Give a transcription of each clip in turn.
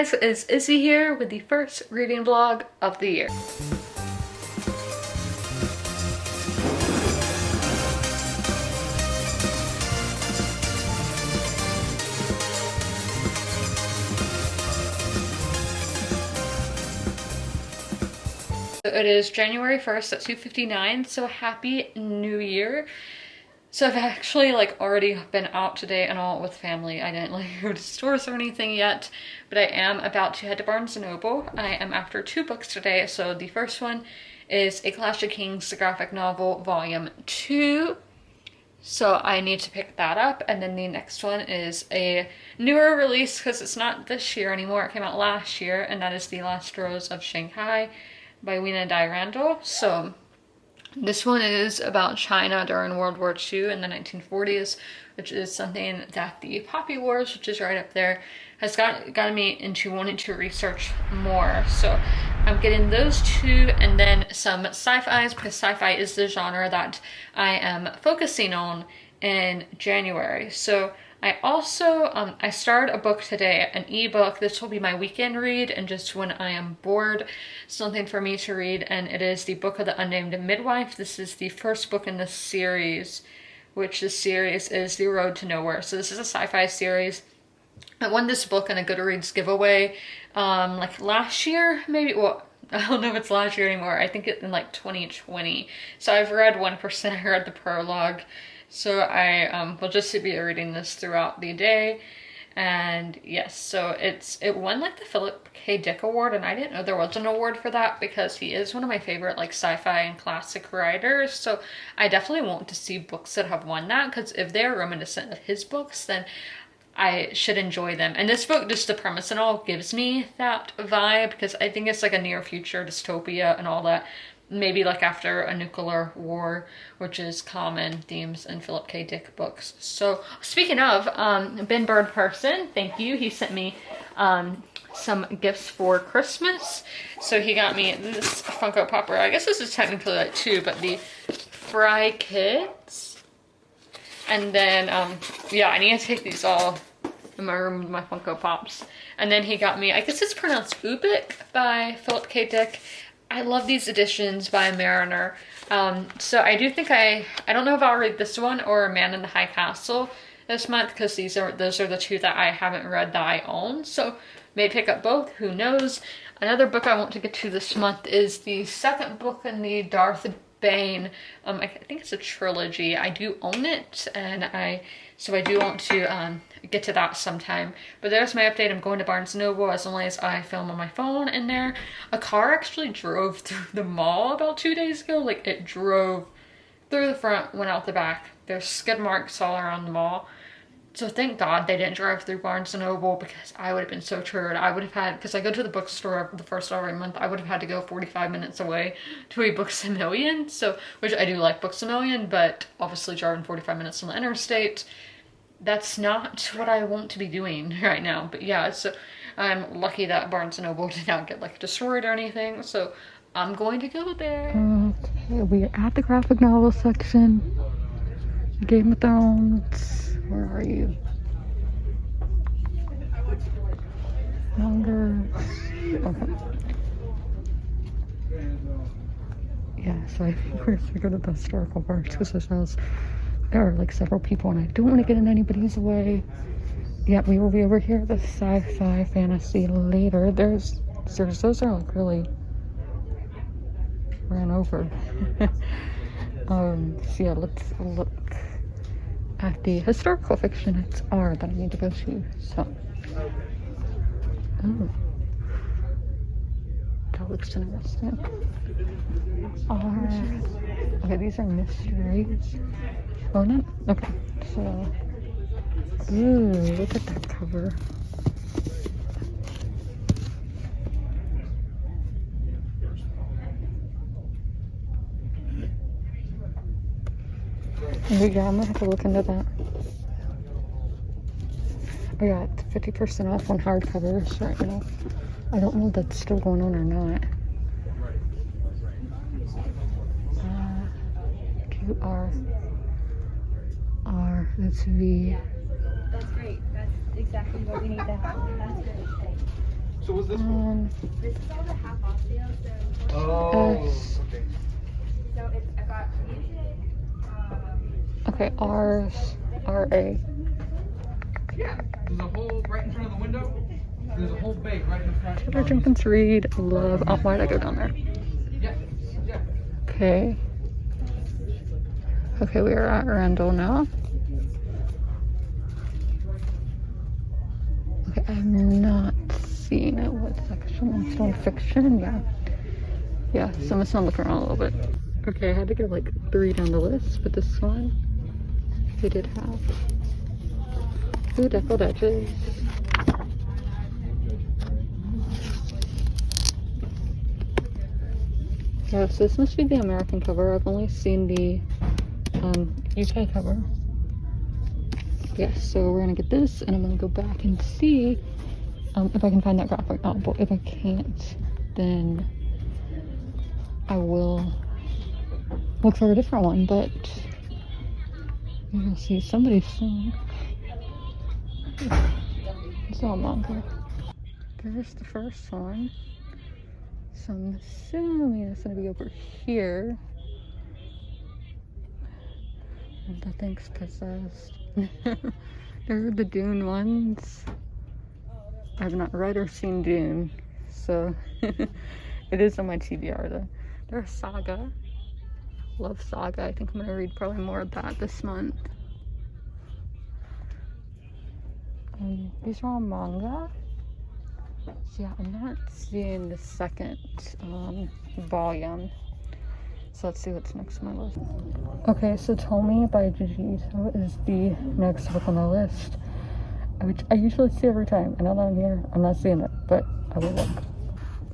guys, it's Izzy here with the first reading vlog of the year. It is January 1st at 2:59, so happy new year. So I've actually already been out today and all with family. I didn't go to stores or anything yet, but I am about to head to Barnes & Noble. I am after 2 books today. So the first one is A Clash of Kings, the graphic novel, volume 2. So I need to pick that up. And then the next one is a newer release because it's not this year anymore. It came out last year, and that is The Last Rose of Shanghai by Wina and Randall. So this one is about China during World War II in the 1940s, which is something that the Poppy Wars, which is right up there, has gotten me into wanting to research more. So I'm getting those 2 and then some sci-fis, because sci-fi is the genre that I am focusing on in January. So I also, I started a book today, an ebook. This will be my weekend read and just when I am bored, something for me to read. And it is the Book of the Unnamed Midwife. This is the first book in the series, which the series is The Road to Nowhere. So this is a sci-fi series. I won this book in a Goodreads giveaway, last year, maybe. Well, I don't know if it's last year anymore. I think it's in 2020. So I've read 1%. I read the prologue. So I will just be reading this throughout the day. And yes, so it won the Philip K. Dick Award, and I didn't know there was an award for that because he is one of my favorite sci-fi and classic writers. So I definitely want to see books that have won that, because if they're reminiscent of his books, then I should enjoy them. And this book, just the premise and all, gives me that vibe, because I think it's a near future dystopia and all that. Maybe after a nuclear war, which is common themes in Philip K. Dick books. So speaking of Ben Bird Person, thank you. He sent me some gifts for Christmas. So he got me this Funko Pop, or I guess this is technically 2, but the Fry Kids. And then, yeah, I need to take these all in my room with my Funko Pops. And then he got me, I guess it's pronounced Ubik by Philip K. Dick. I love these editions by Mariner. So I do think I don't know if I'll read this one or A Man in the High Castle this month, because those are the 2 that I haven't read that I own. So may pick up both, who knows. Another book I want to get to this month is the second book in the Darth Bane. I think it's a trilogy. I do own it, and so I do want to get to that sometime. But there's my update. I'm going to Barnes & Noble as long as I film on my phone in there. A car actually drove through the mall about 2 days ago. It drove through the front, went out the back. There's skid marks all around the mall. So thank God they didn't drive through Barnes & Noble, because I would have been so triggered. I would have had, because I go to the bookstore the first every month, I would have had to go 45 minutes away to a Books A Million. So, which I do like Books A Million, but obviously driving 45 minutes on the interstate, that's not what I want to be doing right now. But yeah, so I'm lucky that Barnes & Noble did not get destroyed or anything. So I'm going to go there. Okay, we're at the graphic novel section. Game of Thrones. Where are you? Longer. Okay. Yeah, so I think we're to go to the historical parts, because there are several people, and I don't want to get in anybody's way. Yeah, we will be over here, the sci-fi fantasy later. Those are really ran over. So yeah, let's look at the historical fiction. It's R that I need to go to. So, that looks interesting. R. Okay, these are mysteries. Oh no. Okay. So, ooh, look at that cover. Yeah, I'm gonna have to look into that. I got 50% off on hardcovers right now. I don't know if that's still going on or not. QR. R. That's V. That's great. That's exactly what we need to have. That's great. So what's this for? This is all the half off sale, so Okay. so it's I got music, Okay, R's, RA. Yeah. There's a hole right in front of the window. There's a whole bay right in front. Chapter Jenkins Reid, love. Oh, why did I go down there? Yeah. Yeah. Okay. Okay, we are at Randall now. Okay, I'm not seeing it. What section? It's on fiction, yeah. Yeah, so I'm just gonna look around a little bit. Okay, I had to get like 3 down the list, but this one, they did have. Ooh, deckled edges. Yeah, so this must be the American cover. I've only seen the UK cover. Yes, so we're gonna get this, and I'm gonna go back and see if I can find that graphic novel. If I can't, then I will look for a different one, but you'll see somebody soon. It's all manga. There's the first one. So I'm assuming it's gonna be over here. And I think's possessed. They're the Dune ones. I've not read or seen Dune, so it is on my TBR though. They're a saga. Love saga. I think I'm gonna read probably more of that this month. These are all manga. So yeah, I'm not seeing the second volume. So let's see what's next on my list. Okay, so Tell Me by Gigi Ito is the next book on the list, which I usually see every time. And now that I'm here, I'm not seeing it, but I will look.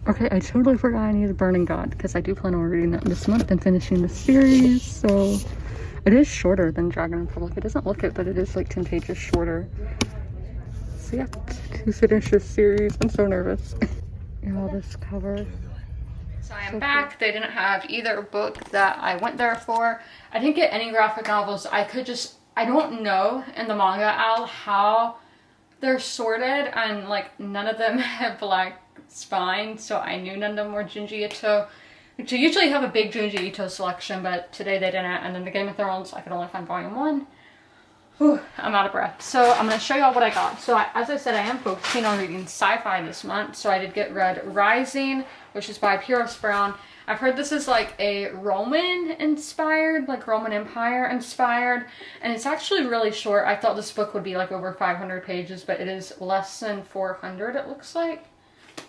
Okay, I totally forgot I needed Burning God, because I do plan on reading that this month and finishing the series. So it is shorter than Dragon Republic. It doesn't look it, but it is like 10 pages shorter. So yeah, to finish this series, I'm so nervous. Yeah, this cover. So I am back. They didn't have either book that I went there for. I didn't get any graphic novels. I don't know in the manga aisle how they're sorted, and like none of them have black spine, so I knew none of them were Junji Ito. Which I usually have a big Junji Ito selection, but today they didn't. And then the Game of Thrones, I could only find volume 1. Whew, I'm out of breath. So I'm going to show y'all what I got. So as I said, I am focusing on reading sci-fi this month. So I did get Horus Rising, which is by Horus Brown. I've heard this is like a Roman inspired, like Roman Empire inspired. And it's actually really short. I thought this book would be like over 500 pages, but it is less than 400 it looks like.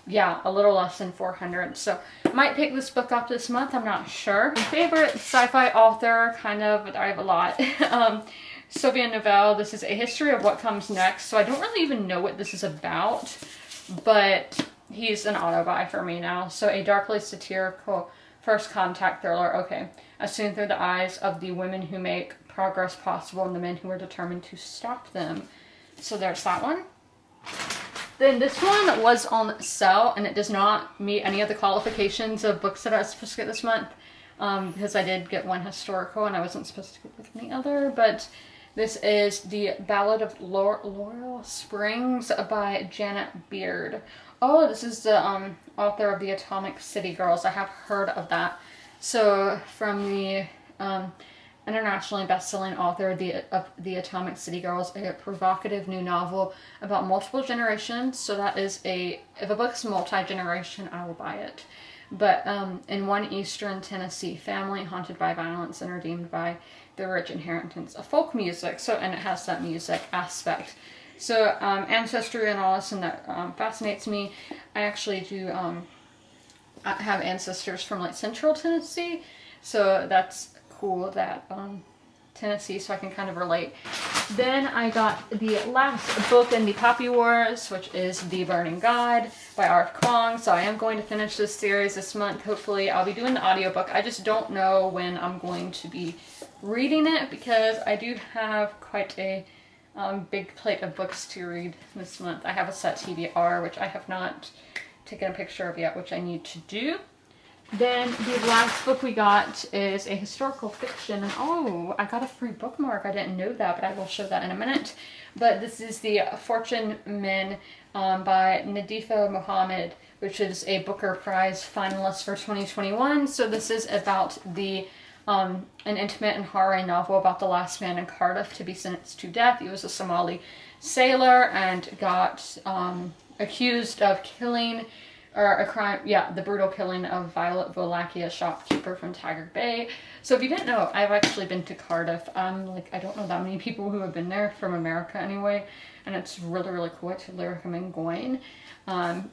Yeah, a little less than 400. So I might pick this book up this month. I'm not sure. My favorite sci-fi author, kind of, but I have a lot. Sylvain Novelle. This is A History of What Comes Next. So I don't really even know what this is about, but he's an auto-buy for me now. So a darkly satirical first contact thriller. Okay. As seen through the eyes of the women who make progress possible and the men who are determined to stop them. So there's that one. Then this one was on sale, and it does not meet any of the qualifications of books that I was supposed to get this month, because I did get one historical and I wasn't supposed to get any other. But this is the Ballad of Laurel Springs by Janet Beard. Oh, this is the author of the Atomic City Girls. I have heard of that. So from the internationally best-selling author of the Atomic City Girls, a provocative new novel about multiple generations. So that is if a book's multi-generation, I will buy it. But in one eastern Tennessee family haunted by violence and redeemed by the rich inheritance of folk music. So, and it has that music aspect. So ancestry and all this, and that fascinates me. I actually do I have ancestors from like central Tennessee. So that's cool that Tennessee, so I can kind of relate. Then I got the last book in the Poppy Wars, which is The Burning God by R.F. Kuang. So I am going to finish this series this month. Hopefully I'll be doing the audiobook. I just don't know when I'm going to be reading it, because I do have quite a big plate of books to read this month. I have a set TBR, which I have not taken a picture of yet, which I need to do. Then the last book we got is a historical fiction, and oh, I got a free bookmark. I didn't know that, but I will show that in a minute. But this is The Fortune Men by Nadifa Mohammed, which is a Booker Prize finalist for 2021. So this is about an intimate and horror novel about the last man in Cardiff to be sentenced to death. He was a Somali sailor and got accused of killing, or a crime, yeah, the brutal killing of Violet Volaki, a shopkeeper from Taggart Bay. So if you didn't know, I've actually been to Cardiff. I don't know that many people who have been there from America anyway, and it's really, really cool. I totally recommend going.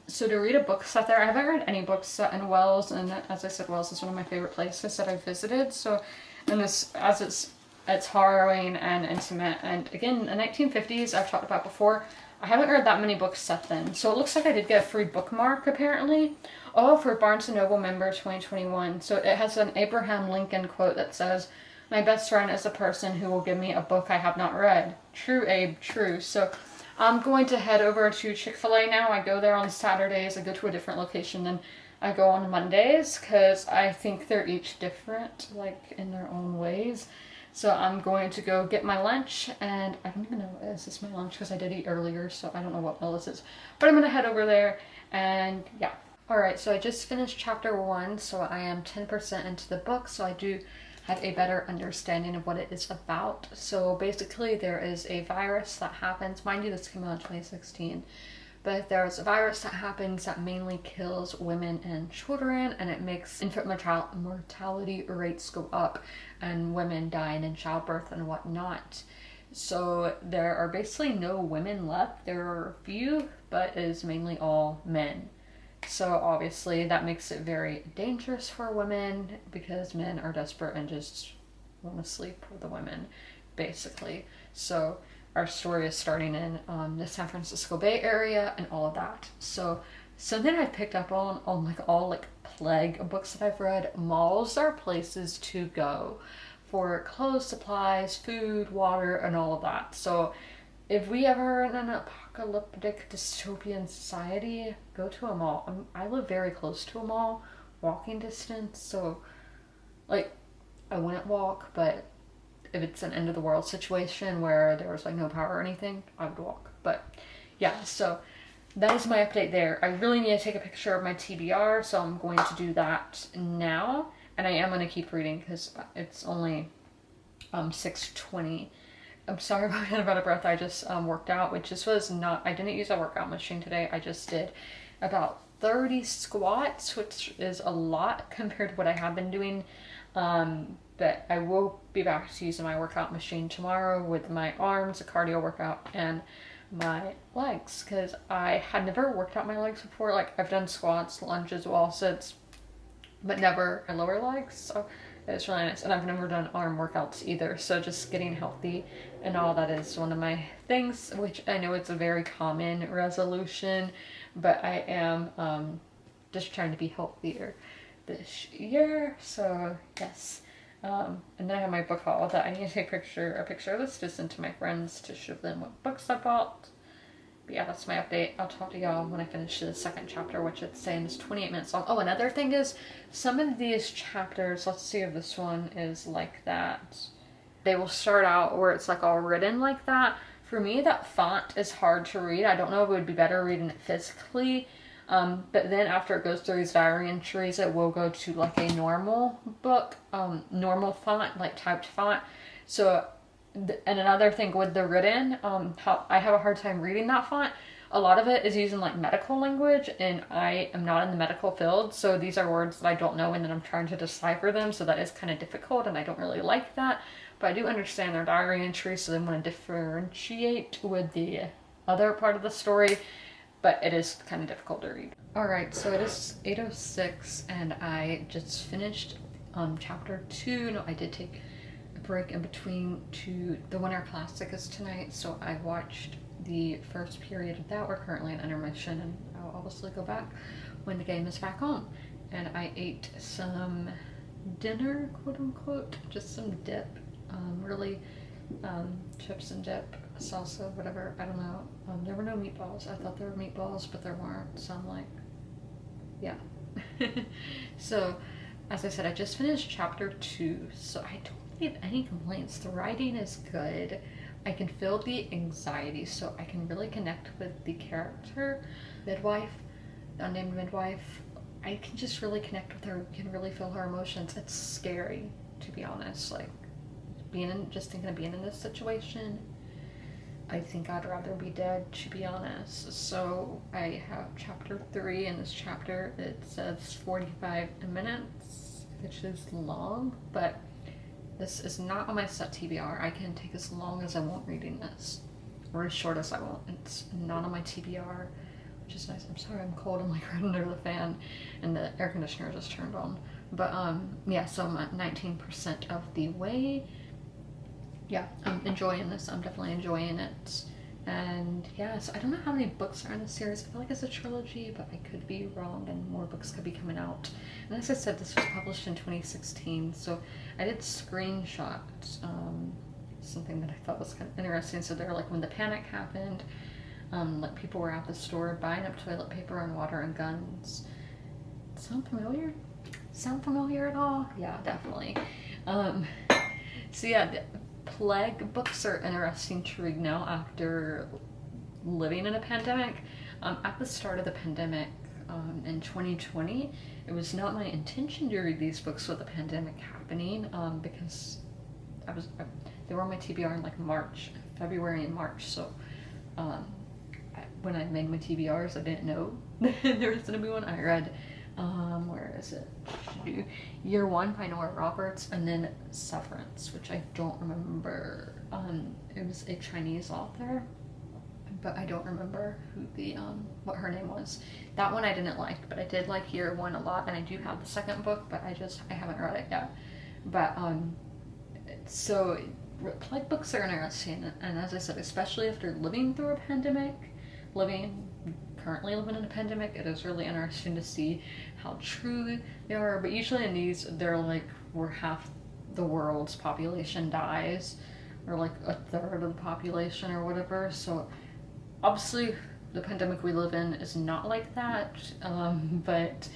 So to read a book set there, I haven't read any books set in Wales, and as I said, Wales is one of my favorite places that I've visited. So, and this, as it's harrowing and intimate, and again, the 1950s I've talked about before. I haven't read that many books set then, so it looks like I did get a free bookmark apparently. Oh, for Barnes & Noble member 2021. So it has an Abraham Lincoln quote that says, "My best friend is a person who will give me a book I have not read." True, Abe, true. So I'm going to head over to Chick-fil-A now. I go there on Saturdays. I go to a different location than I go on Mondays because I think they're each different, like in their own ways. So I'm going to go get my lunch, and I don't even know, is this my lunch? Because I did eat earlier, so I don't know what meal this is. But I'm going to head over there, and yeah. Alright, so I just finished chapter 1, so I am 10% into the book, so I do have a better understanding of what it is about. So basically there is a virus that happens, mind you this came out in 2016, but there's a virus that happens that mainly kills women and children, and it makes infant mortality rates go up and women dying in childbirth and whatnot. So there are basically no women left. There are a few, but it is mainly all men. So obviously that makes it very dangerous for women because men are desperate and just want to sleep with the women, basically. So our story is starting in the San Francisco Bay Area and all of that. So something I picked up on like all like plague books that I've read, malls are places to go for clothes, supplies, food, water, and all of that. So if we ever in an apocalyptic dystopian society, go to a mall. I live very close to a mall, walking distance, so like I wouldn't walk, but if it's an end of the world situation where there was like no power or anything, I would walk. But yeah, so that is my update there. I really need to take a picture of my TBR, so I'm going to do that now. And I am going to keep reading because it's only 6:20. I'm sorry about being out of breath. I just worked out, which this was not, I didn't use a workout machine today. I just did about 30 squats, which is a lot compared to what I have been doing. But I will be back to using my workout machine tomorrow with my arms, a cardio workout, and my legs, because I had never worked out my legs before. Like I've done squats, lunges, wall sits, but never my lower legs. So it's really nice. And I've never done arm workouts either. So just getting healthy and all that is one of my things, which I know it's a very common resolution, but I am just trying to be healthier this year. So yes. And then I have my book haul that I need to take a picture of this to send to my friends to show them what books I bought. But yeah, that's my update. I'll talk to y'all when I finish the second chapter, which it's saying is 28 minutes long. Oh, another thing is, some of these chapters, let's see if this one is like that. They will start out where it's like all written like that. For me, that font is hard to read. I don't know if it would be better reading it physically. But then after it goes through these diary entries, it will go to like a normal book, normal font, like typed font. So, and another thing with the written, how I have a hard time reading that font. A lot of it is using like medical language, and I am not in the medical field, so these are words that I don't know, and then I'm trying to decipher them, so that is kind of difficult, and I don't really like that. But I do understand their diary entries, so they want to differentiate with the other part of the story. But it is kind of difficult to read. Alright, so it is 8:06 and I just finished chapter 2. No, I did take a break in between to the Winter Classic is tonight, so I watched the first period of that. We're currently in intermission, and I'll obviously go back when the game is back on. And I ate some dinner, quote unquote, just some dip, chips and dip, salsa, whatever, I don't know. There were no meatballs. I thought there were meatballs, but there weren't, so I'm like, yeah, So, as I said, I just finished chapter 2, so I don't really have any complaints. The writing is good. I can feel the anxiety, so I can really connect with the character, midwife, the unnamed midwife. I can just really connect with her, can really feel her emotions. It's scary, to be honest. Like, just thinking of being in this situation, I think I'd rather be dead, to be honest. So I have chapter 3. In this chapter it says 45 minutes, which is long, but this is not on my set TBR. I can take as long as I want reading this, or as short as I want. It's not on my TBR, which is nice. I'm sorry, I'm cold. I'm like right under the fan, and the air conditioner just turned on. But yeah, so I'm at 19% of the way. Yeah, I'm enjoying this. I'm definitely enjoying it. And yeah, so I don't know how many books are in the series. I feel like it's a trilogy, but I could be wrong, and more books could be coming out. And as I said, this was published in 2016, so I did screenshot something that I thought was kind of interesting. So they're like, when the panic happened, like people were at the store buying up toilet paper and water and guns. Sound familiar? Sound familiar at all? Yeah, definitely. So yeah, plague books are interesting to read now after living in a pandemic. At the start of the pandemic, in 2020, it was not my intention to read these books with the pandemic happening, because they were on my TBR in like February and March. So when I made my TBRs, I didn't know there was gonna be one. I read where is it? Year One by Nora Roberts, and then Severance, which I don't remember. It was a Chinese author, but I don't remember who the what her name was. That one I didn't like, but I did like Year One a lot, and I do have the second book, but I haven't read it yet. But so plague books are interesting, and as I said, especially after living through a pandemic, currently living in a pandemic, it is really interesting to see how true they are. But usually in these, they're like where half the world's population dies, or like a third of the population or whatever. So obviously the pandemic we live in is not like that, but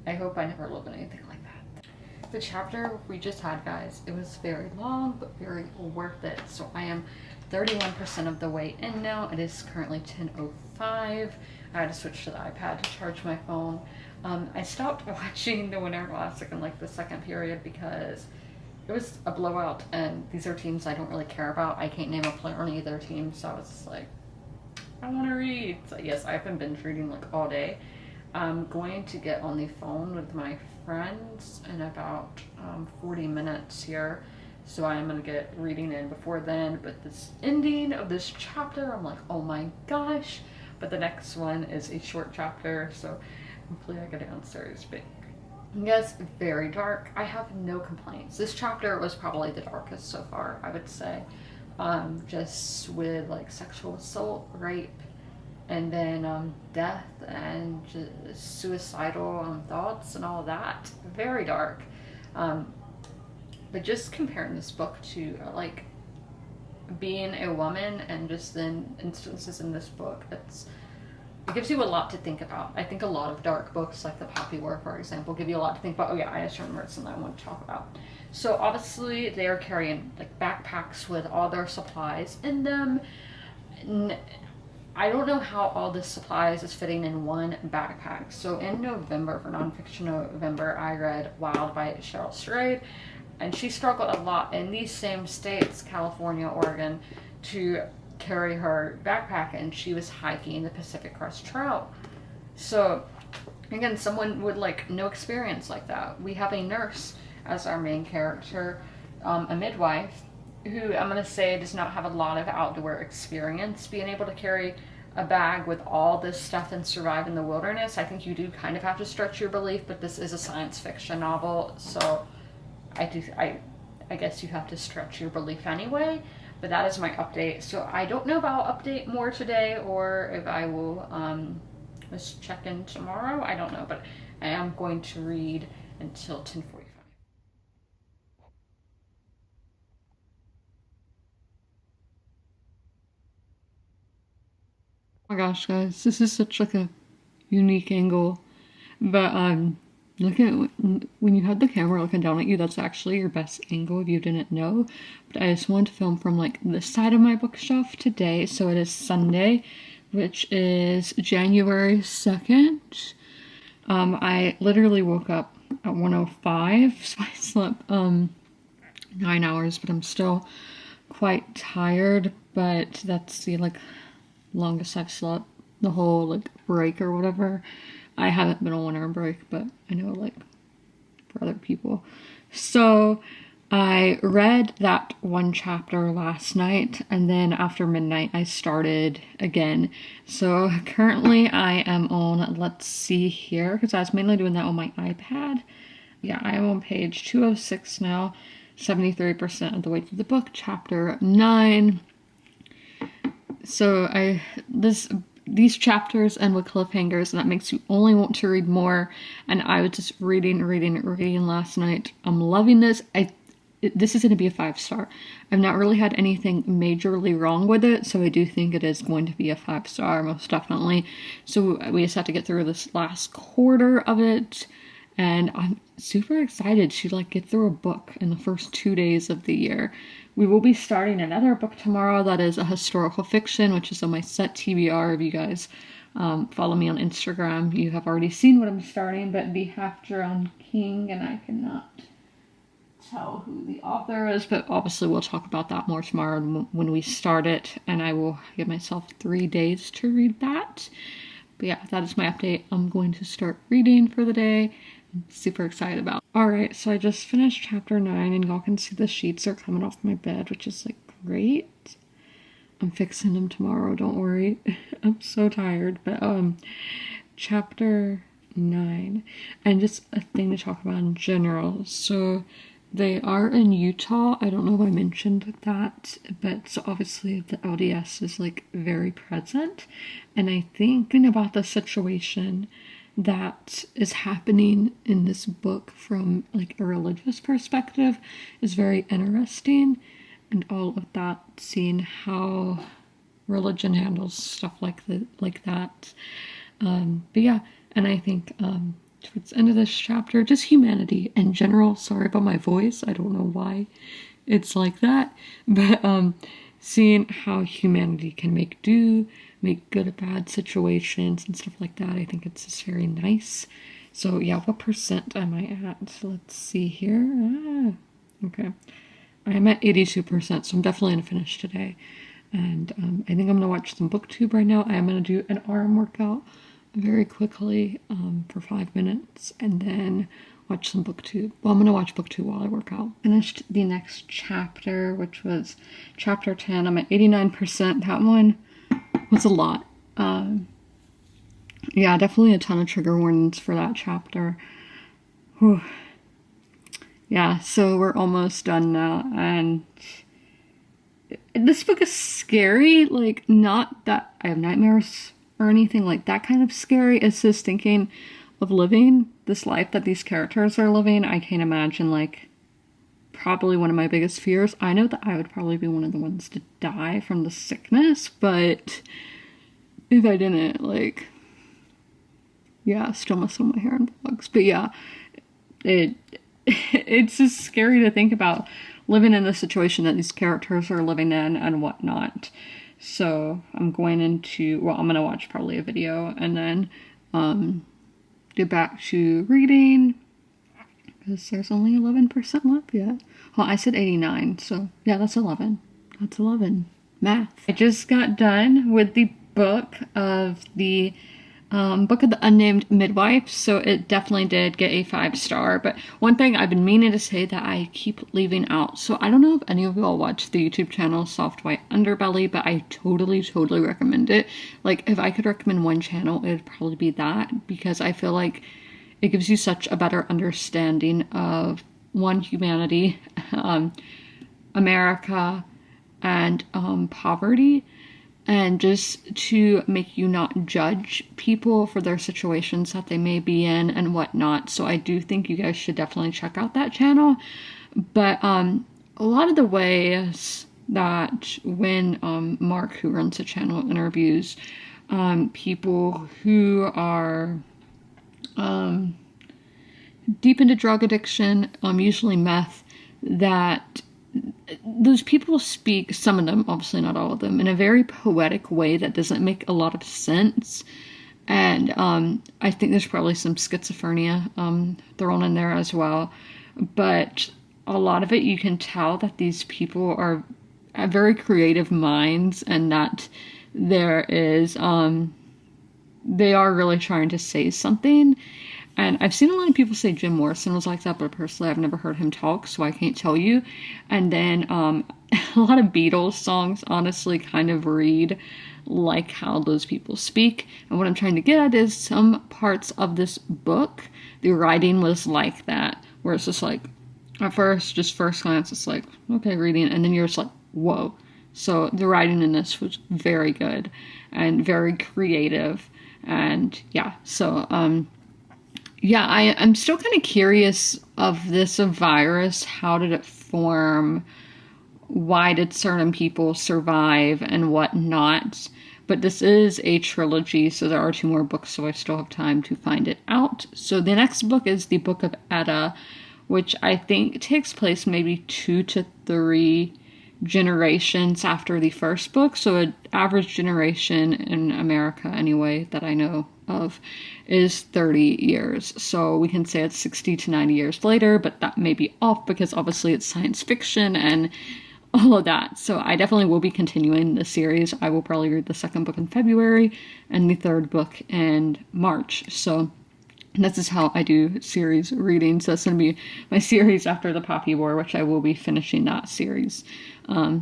I hope I never live in anything like that. The chapter we just had, guys, it was very long but very worth it. So I am 31% of the way in now. It is currently 10:05. I had to switch to the iPad to charge my phone. I stopped watching the Winter Classic in like the second period because it was a blowout, and these are teams I don't really care about. I can't name a player on either team, so I was just like, I want to read. So yes, I've been binge reading like all day. I'm going to get on the phone with my friends in about 40 minutes here. So I'm going to get reading in before then. But this ending of this chapter, I'm like, oh my gosh. But the next one is a short chapter, so hopefully I get downstairs. But yes, very dark. I have no complaints. This chapter was probably the darkest so far, I would say. Just with like sexual assault, rape, and then death and just suicidal thoughts and all that. Very dark. But just comparing this book to like being a woman, and just then instances in this book, it gives you a lot to think about. I think a lot of dark books, like The Poppy War, for example, give you a lot to think about. Oh yeah, I just remembered something I want to talk about. So obviously they are carrying like backpacks with all their supplies in them. I don't know how all this supplies is fitting in one backpack. So in November, for Nonfiction November, I read Wild by Sheryl, and she struggled a lot in these same states, California, Oregon, to carry her backpack, and she was hiking the Pacific Crest Trail. So again, someone with like no experience like that. We have a nurse as our main character, a midwife, who I'm going to say does not have a lot of outdoor experience. Being able to carry a bag with all this stuff and survive in the wilderness, I think you do kind of have to stretch your belief, but this is a science fiction novel, so I guess you have to stretch your belief anyway. But that is my update. So I don't know if I'll update more today, or if I will just check in tomorrow. I don't know, but I am going to read until 10:45. Oh my gosh, guys, this is such like a unique angle. But look at when you have the camera looking down at you, that's actually your best angle if you didn't know. But I just wanted to film from like this side of my bookshelf today. So it is Sunday, which is January 2nd. I literally woke up at 1:05, so I slept 9 hours, but I'm still quite tired. But that's the like longest I've slept the whole like break or whatever. I haven't been on winter break, but I know like for other people. So I read that one chapter last night, and then after midnight I started again. So currently I am on, let's see here, because I was mainly doing that on my iPad. Yeah, I am on page 206 now, 73% of the way through the book, chapter 9. So these chapters end with cliffhangers, and that makes you only want to read more. And I was just reading last night. I'm loving this. This is going to be a 5-star. I've not really had anything majorly wrong with it, so I do think it is going to be a 5-star, most definitely. So we just have to get through this last quarter of it, and I'm super excited to like get through a book in the first 2 days of the year. We will be starting another book tomorrow that is a historical fiction, which is on my set TBR. If you guys follow me on Instagram, you have already seen what I'm starting, but The Half-Drowned King, and I cannot tell who the author is, but obviously we'll talk about that more tomorrow when we start it, and I will give myself 3 days to read that. But yeah, that is my update. I'm going to start reading for the day. I'm super excited about. Alright, so I just finished chapter 9, and y'all can see the sheets are coming off my bed, which is like great. I'm fixing them tomorrow, don't worry. I'm so tired. But chapter 9, and just a thing to talk about in general. So they are in Utah. I don't know if I mentioned that, but so obviously the LDS is like very present. And I think about the situation that is happening in this book from like a religious perspective is very interesting. And all of that, seeing how religion handles stuff like that. But yeah, and I think towards the end of this chapter, just humanity in general. Sorry about my voice. I don't know why it's like that. But seeing how humanity can make do, make good or bad situations and stuff like that. I think it's just very nice. So yeah, what percent am I at? Let's see here. Okay. I'm at 82%, so I'm definitely going to finish today. And I think I'm going to watch some booktube right now. I am going to do an arm workout very quickly for 5 minutes, and then watch some booktube. Well, I'm going to watch booktube while I work out. Finished the next chapter, which was chapter 10. I'm at 89%. That one was a lot. Yeah, definitely a ton of trigger warnings for that chapter. Whew. Yeah, so we're almost done now, and this book is scary. Like, not that I have nightmares or anything like that kind of scary. It's just thinking of living this life that these characters are living. I can't imagine, like, probably one of my biggest fears. I know that I would probably be one of the ones to die from the sickness, but if I didn't, like, yeah, still mess up my hair and bugs. But yeah, it's just scary to think about living in the situation that these characters are living in and whatnot. So I'm going I'm going to watch probably a video and then get back to reading, because there's only 11% left yet. Well, I said 89, so yeah, that's 11. That's 11. Math. I just got done with the book of the Unnamed Midwife, so it definitely did get a 5-star. But one thing I've been meaning to say that I keep leaving out, so I don't know if any of you all watch the YouTube channel Soft White Underbelly, but I totally recommend it. Like, if I could recommend one channel, it would probably be that, because I feel like it gives you such a better understanding of humanity, America, and poverty, and just to make you not judge people for their situations that they may be in and whatnot. So I do think you guys should definitely check out that channel. But a lot of the ways that when Mark, who runs the channel, interviews people who are deep into drug addiction, usually meth, that those people speak, some of them, obviously not all of them, in a very poetic way that doesn't make a lot of sense. And I think there's probably some schizophrenia thrown in there as well. But a lot of it, you can tell that these people are very creative minds, and that there is, they are really trying to say something. And I've seen a lot of people say Jim Morrison was like that, but personally I've never heard him talk, so I can't tell you. And then a lot of Beatles songs honestly kind of read like how those people speak. And what I'm trying to get at is some parts of this book, the writing was like that, where it's just like, at first glance, it's like, okay, reading, and then you're just like, whoa. So the writing in this was very good and very creative. And yeah, so yeah, I'm still kind of curious of this virus. How did it form? Why did certain people survive and what not? But this is a trilogy, so there are 2 more books, so I still have time to find it out. So the next book is the Book of Edda, which I think takes place maybe 2 to 3 generations after the first book. So an average generation in America, anyway, that I know of, is 30 years. So we can say it's 60 to 90 years later, but that may be off because obviously it's science fiction and all of that. So I definitely will be continuing the series. I will probably read the 2nd book in February and the 3rd book in March. So this is how I do series readings. So that's going to be my series after the Poppy War, which I will be finishing that series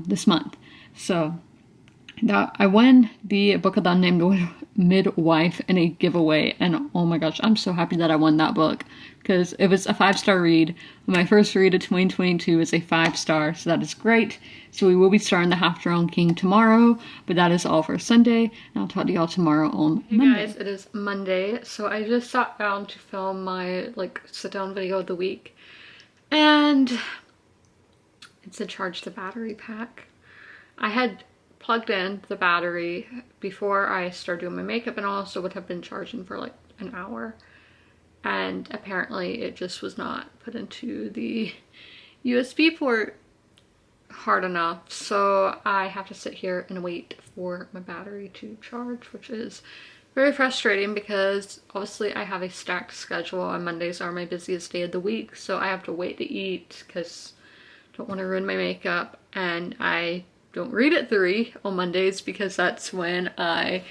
this month. So that I won the Book of the Unnamed Midwife in a giveaway, and oh my gosh, I'm so happy that I won that book, because it was a 5-star read. My first read of 2022 is a 5-star, so that is great. So we will be starting the Half Drowned King tomorrow, but that is all for Sunday, and I'll talk to y'all tomorrow on Monday. Hey guys, it is Monday, so I just sat down to film my sit-down video of the week, and it said charge the battery pack. I had plugged in the battery before I started doing my makeup, and also would have been charging for like an hour, and apparently it just was not put into the USB port hard enough, so I have to sit here and wait for my battery to charge, which is very frustrating because obviously I have a stacked schedule and Mondays are my busiest day of the week, so I have to wait to eat because I don't want to ruin my makeup, and I don't read at 3 on Mondays because that's when I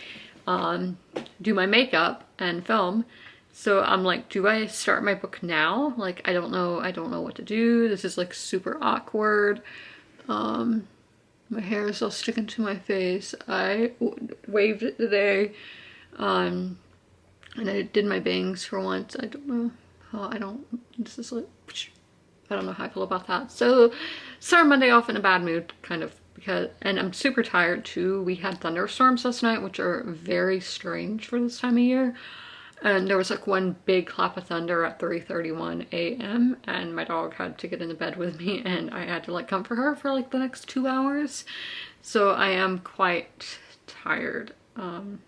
do my makeup and film. So I'm like, do I start my book now? Like, I don't know what to do. This is like super awkward. My hair is all sticking to my face. I waved it today. And I did my bangs for once. I don't know how, this is like, I don't know how I feel about that. So start Monday off in a bad mood, kind of. And I'm super tired too. We had thunderstorms last night, which are very strange for this time of year. And there was like one big clap of thunder at 3:31 a.m. and my dog had to get in the bed with me, and I had to like comfort her for like the next 2 hours. So I am quite tired. And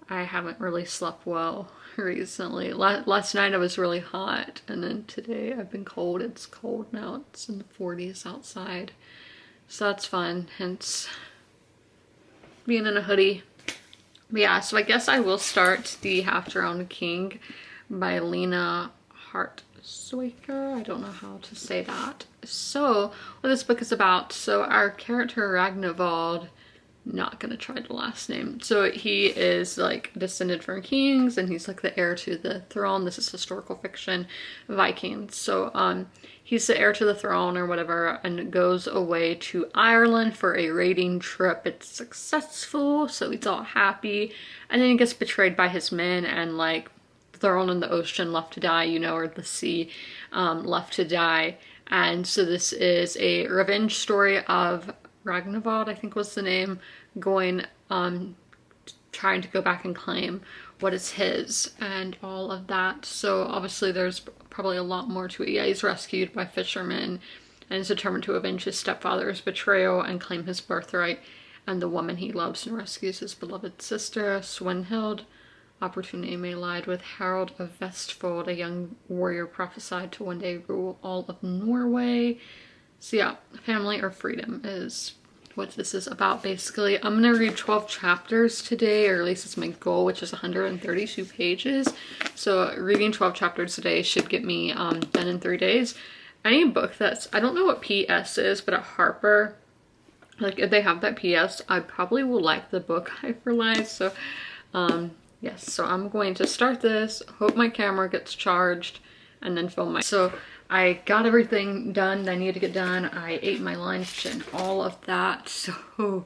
I haven't really slept well recently. Last night I was really hot, and then today I've been cold. It's cold now. It's in the 40s outside, so that's fun, hence being in a hoodie. But yeah, so I guess I will start the Half Drowned King by Lena, Hart, Sweeker. I don't know how to say that. So what this book is about, so our character Ragnvald, not gonna try the last name. So he is like descended from kings, and he's like the heir to the throne. This is historical fiction, Vikings. So he's the heir to the throne or whatever, and goes away to Ireland for a raiding trip. It's successful, so he's all happy, and then he gets betrayed by his men and like thrown in the ocean, left to die, you know, or the sea, left to die. And so this is a revenge story of Ragnvald, I think was the name, going trying to go back and claim what is his and all of that. So obviously there's probably a lot more to it. Yeah, he's rescued by fishermen and is determined to avenge his stepfather's betrayal and claim his birthright and the woman he loves, and rescues his beloved sister Swenhild. opportunity may lie with Harold of Vestfold, a young warrior prophesied to one day rule all of Norway. So yeah, family or freedom is what this is about basically. I'm gonna read 12 chapters today, or at least it's my goal, which is 132 pages. So reading 12 chapters today should get me done in 3 days. Any book that's, I don't know what PS is, but at Harper, like if they have that PS, I probably will like the book I realized. So yes, so I'm going to start this, hope my camera gets charged, and then film my, so I got everything done that I needed to get done. I ate my lunch and all of that. So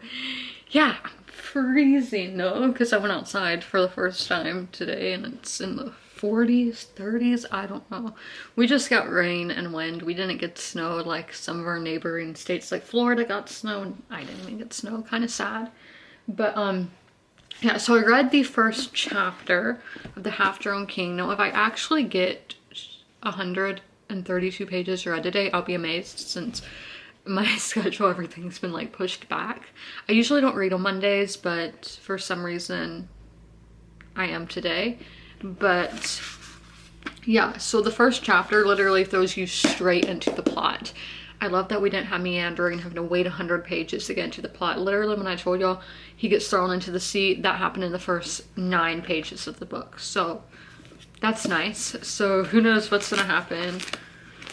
yeah, I'm freezing though, because I went outside for the first time today and it's in the 40s, 30s, I don't know. We just got rain and wind. We didn't get snow like some of our neighboring states, like Florida got snow and I didn't even get snow, kind of sad. But yeah, so I read the first chapter of The Half-Drone King. Now if I actually get 132 pages read today, I'll be amazed, since my schedule, everything's been like pushed back. I usually don't read on Mondays, but for some reason I am today. But yeah, so the first chapter literally throws you straight into the plot. I love that we didn't have meandering and having to wait 100 pages to get into the plot. Literally, when I told y'all he gets thrown into the sea, that happened in the first 9 pages of the book. So that's nice. So who knows what's gonna happen.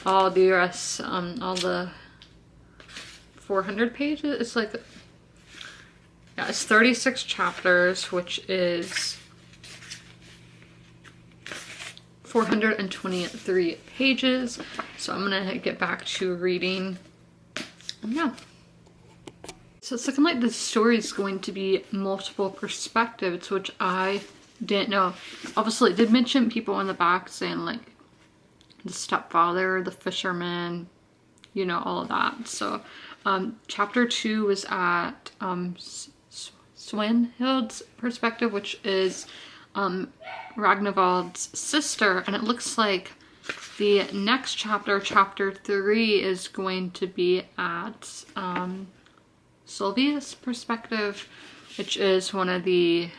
All the rest, all the 400 pages, it's like, yeah, it's 36 chapters, which is 423 pages. So I'm gonna get back to reading. And yeah. So it's looking like the story is going to be multiple perspectives, which I didn't know. Obviously, it did mention people in the back saying like the stepfather, the fisherman, you know, all of that. So chapter 2 was at Swanhild's perspective, which is Ragnvald's sister, and it looks like the next chapter, chapter 3, is going to be at Sylvia's perspective, which is one of the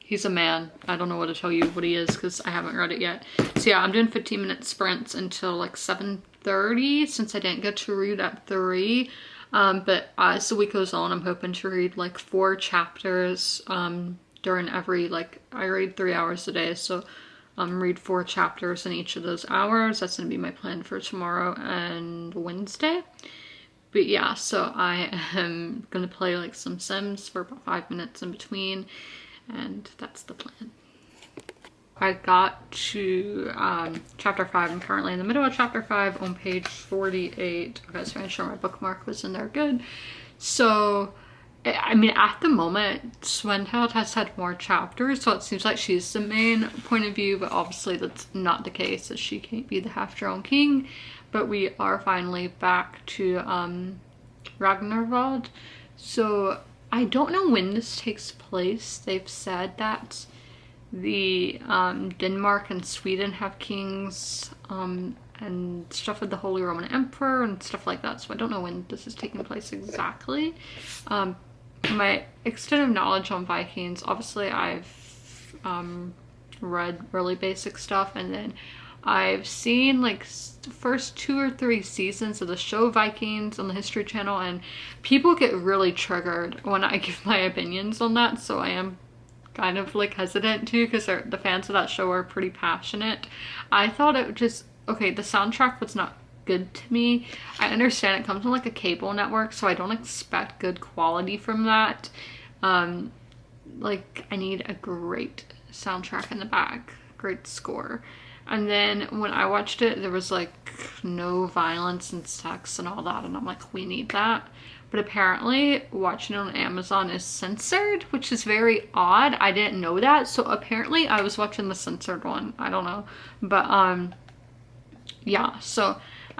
he's a man. I don't know what to tell you what he is because I haven't read it yet. So yeah, I'm doing 15-minute sprints until like 7:30 since I didn't get to read at 3. But as the week goes on, I'm hoping to read like 4 chapters during every, like, I read 3 hours a day, so read 4 chapters in each of those hours. That's gonna be my plan for tomorrow and Wednesday. But yeah, so I am gonna play like some Sims for about 5 minutes in between, and that's the plan. I got to chapter 5. I'm currently in the middle of chapter 5 on page 48. Okay, so make sure my bookmark was in there good. So I mean, at the moment, Swanhild has had more chapters, so it seems like she's the main point of view, but obviously that's not the case, as she can't be the half-drone king. But we are finally back to Ragnarvald. So I don't know when this takes place. They've said that the Denmark and Sweden have kings and stuff with the Holy Roman Emperor and stuff like that. So I don't know when this is taking place exactly. My extent of knowledge on Vikings, obviously I've read really basic stuff, and then I've seen like the first 2 or 3 seasons of the show Vikings on the History Channel, and people get really triggered when I give my opinions on that, so I am kind of like hesitant to, because the fans of that show are pretty passionate. I thought it would just, okay, the soundtrack was not good to me. I understand it comes from like a cable network, so I don't expect good quality from that. Like, I need a great soundtrack in the back, great score. And then when I watched it, there was like no violence and sex and all that, and I'm like, we need that. But apparently watching it on Amazon is censored, which is very odd. I didn't know that, so apparently I was watching the censored one. I don't know, but yeah, so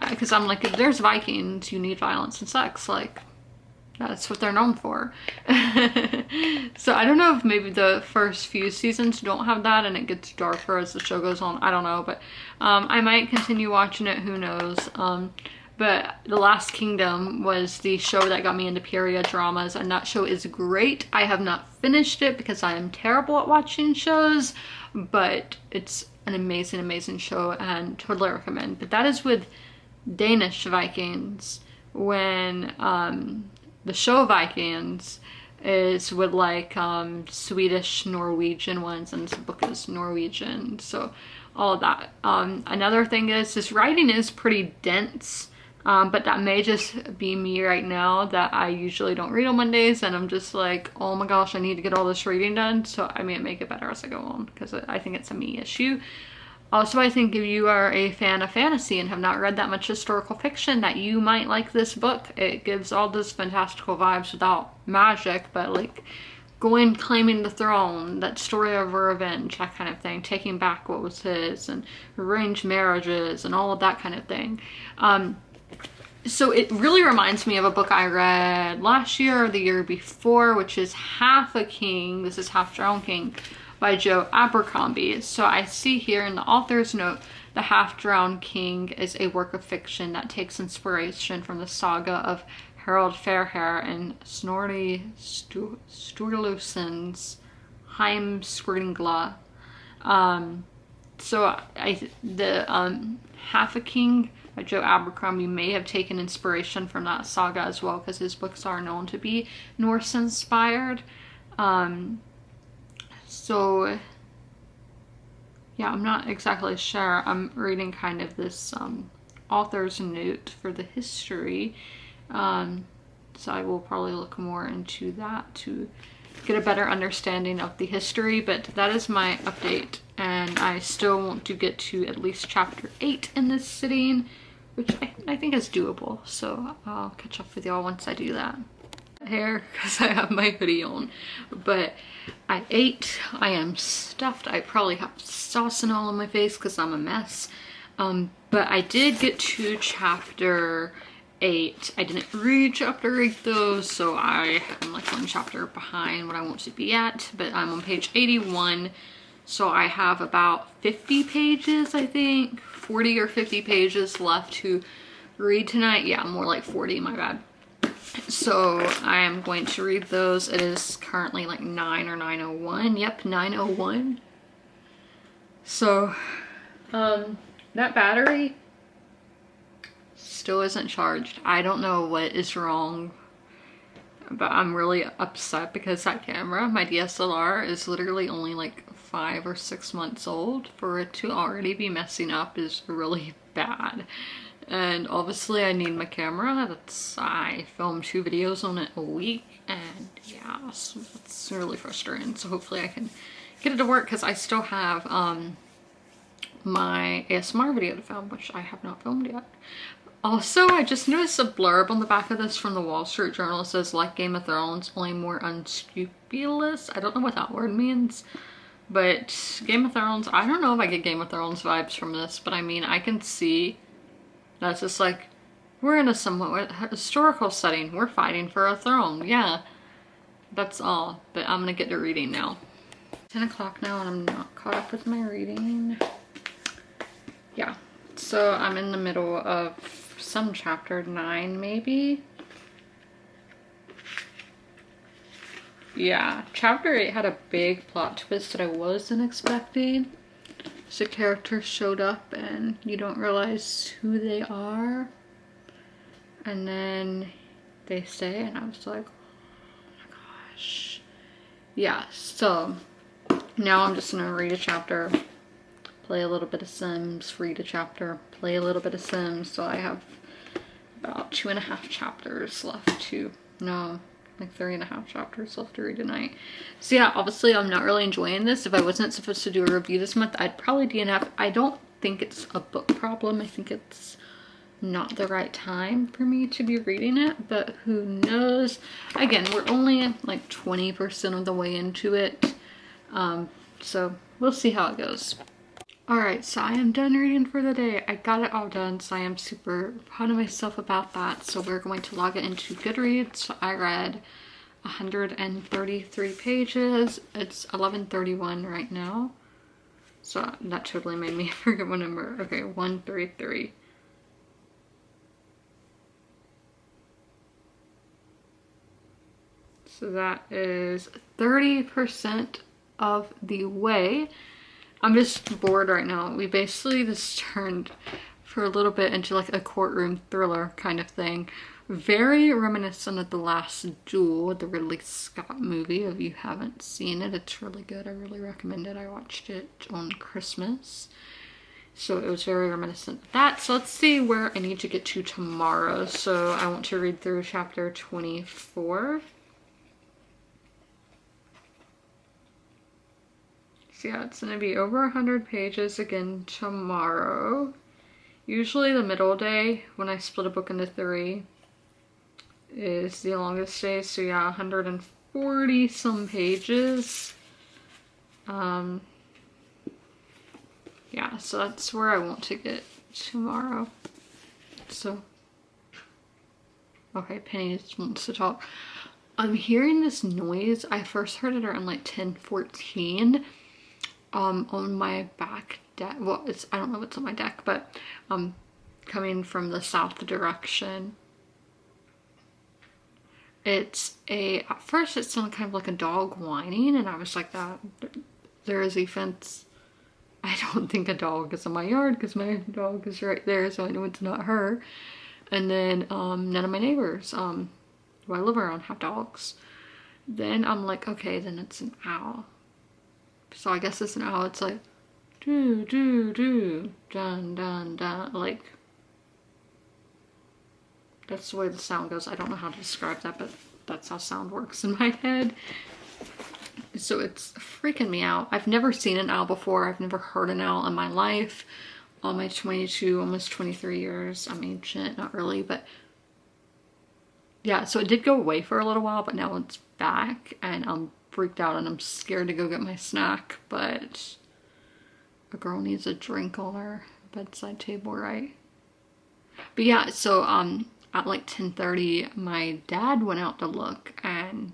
because I'm like, if there's Vikings, you need violence and sex, like that's what they're known for. So I don't know if maybe the first few seasons don't have that and it gets darker as the show goes on. I don't know, but I might continue watching it, who knows. But The Last Kingdom was the show that got me into period dramas, and that show is great. I have not finished it because I am terrible at watching shows, but it's an amazing, amazing show and totally recommend. But that is with Danish Vikings, when the show Vikings is with like Swedish, Norwegian ones, and the book is Norwegian, so all of that. Another thing is this writing is pretty dense, but that may just be me right now, that I usually don't read on Mondays, and I'm just like, oh my gosh, I need to get all this reading done. So I may make it better as I go on, because I think it's a me issue. Also, I think if you are a fan of fantasy and have not read that much historical fiction, that you might like this book. It gives all those fantastical vibes without magic, but like going, claiming the throne, that story of revenge, that kind of thing, taking back what was his, and arranged marriages and all of that kind of thing. So it really reminds me of a book I read last year or the year before, which is Half a King. This is Half Drowned King by Joe Abercrombie. So I see here in the author's note, The Half Drowned King is a work of fiction that takes inspiration from the saga of Harold Fairhair and Snorri Sturluson's Heimskringla. So Half a King by Joe Abercrombie may have taken inspiration from that saga as well, because his books are known to be Norse inspired. So yeah, I'm not exactly sure. I'm reading kind of this author's note for the history. So I will probably look more into that to get a better understanding of the history, but that is my update, and I still want to get to at least chapter 8 in this sitting, which I think is doable. So I'll catch up with y'all once I do that. Hair, because I have my hoodie on, but I ate. I am stuffed. I probably have sauce and all on my face because I'm a mess. But I did get to chapter 8. I didn't read chapter 8 though, so I am like one chapter behind what I want to be at, but I'm on page 81, so I have about 50 pages, I think 40 or 50 pages left to read tonight. Yeah, more like 40, my bad. So I am going to read those. It is currently like 9 or 9:01. Yep, 9:01. So that battery still isn't charged. I don't know what is wrong, but I'm really upset because that camera, my DSLR, is literally only like 5 or 6 months old. For it to already be messing up is really bad. And obviously I need my camera. I filmed 2 videos on it a week, and yeah, so it's really frustrating. So hopefully I can get it to work, because I still have my ASMR video to film, which I have not filmed yet. Also, I just noticed a blurb on the back of this from the Wall Street Journal. It says, like Game of Thrones, only more unscrupulous. I don't know what that word means, but Game of Thrones, I don't know if I get Game of Thrones vibes from this, but I mean, I can see that's just like, we're in a somewhat historical setting. We're fighting for a throne. Yeah, that's all. But I'm gonna get to reading now. 10 o'clock now, and I'm not caught up with my reading. Yeah, so I'm in the middle of some chapter 9 maybe. Yeah, chapter 8 had a big plot twist that I wasn't expecting. So characters showed up and you don't realize who they are, and then they stay, and I was like, oh my gosh. Yeah, so now I'm just gonna read a chapter, play a little bit of Sims, read a chapter, play a little bit of Sims. So I have about 2.5 chapters left to, no, like 3.5 chapters left to read tonight. So yeah, obviously I'm not really enjoying this. If I wasn't supposed to do a review this month, I'd probably DNF. I don't think it's a book problem. I think it's not the right time for me to be reading it, but who knows. Again, we're only like 20% of the way into it, so we'll see how it goes. Alright, so I am done reading for the day. I got it all done, so I am super proud of myself about that. So we're going to log it into Goodreads. So I read 133 pages. It's 11:31 right now. So that totally made me forget what number. Okay, 133. So that is 30% of the way. I'm just bored right now. We basically just turned for a little bit into like a courtroom thriller kind of thing. Very reminiscent of The Last Duel, the Ridley Scott movie. If you haven't seen it, it's really good. I really recommend it. I watched it on Christmas. So it was very reminiscent of that. So let's see where I need to get to tomorrow. So I want to read through chapter 24. So yeah, it's going to be over 100 pages again tomorrow. Usually the middle day, when I split a book into 3, is the longest day. So yeah, 140 some pages. Yeah, so that's where I want to get tomorrow. So, okay, Penny just wants to talk. I'm hearing this noise. I first heard it around like 10:14 on my back deck. Well, I don't know what's on my deck, but coming from the south direction. At first it sounded kind of like a dog whining, and I was like, there is a fence. I don't think a dog is in my yard because my dog is right there, so I know it's not her. And then none of my neighbors who I live around have dogs. Then I'm like, okay, then it's an owl. So I guess it's an owl. It's like, do, do, do, dun, dun, dun. Like, that's the way the sound goes. I don't know how to describe that, but that's how sound works in my head. So it's freaking me out. I've never seen an owl before. I've never heard an owl in my life. All my 22, almost 23 years. I'm ancient, not really, but yeah, so it did go away for a little while, but now it's back, and I'm freaked out and I'm scared to go get my snack, but a girl needs a drink on her bedside table, right? But yeah, so at like 10:30, my dad went out to look, and